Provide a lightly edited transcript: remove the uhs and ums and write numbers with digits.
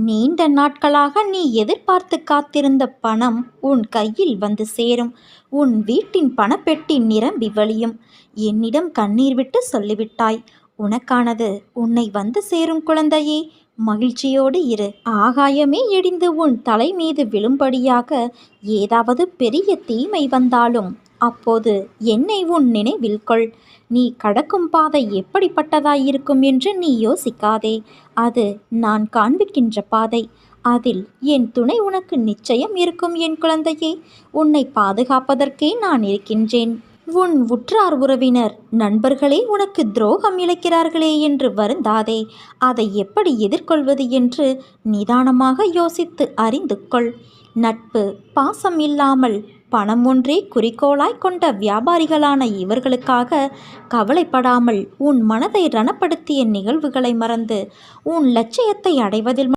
நீண்ட நாட்களாக நீ எதிர்பார்த்து காத்திருந்த பணம் உன் கையில் வந்து சேரும். உன் வீட்டின் பணப்பெட்டி நிரம்பி வழியும். என்னிடம் கண்ணீர் விட்டு சொல்லிவிட்டாய். உனக்கானது உன்னை வந்து சேரும் குழந்தையே. மகிழ்ச்சியோடு இரு. ஆகாயமே இடிந்து உன் தலை மீது விழும்படியாக ஏதாவது பெரிய தீமை வந்தாலும் அப்போது என்னை உன் நினைவில் கொள். நீ கடக்கும் பாதை எப்படிப்பட்டதாயிருக்கும் என்று நீ யோசிக்காதே. அது நான் காண்பிக்கின்ற பாதை. அதில் என் துணை உனக்கு நிச்சயம் இருக்கும் என் குழந்தையே. உன்னை பாதுகாப்பதற்கே நான் இருக்கின்றேன். உன் உற்றார் உறவினர் நண்பர்களே உனக்கு துரோகம் இழைக்கிறார்களே என்று வருந்தாதே. அதை எப்படி எதிர்கொள்வது என்று நிதானமாக யோசித்து அறிந்து கொள். நட்பு பாசம் இல்லாமல் பணம் ஒன்றே குறிக்கோளாய் கொண்ட வியாபாரிகளான இவர்களுக்காக கவலைப்படாமல் உன் மனதை ரணப்படுத்திய நிகழ்வுகளை மறந்து உன் லட்சியத்தை அடைவதில்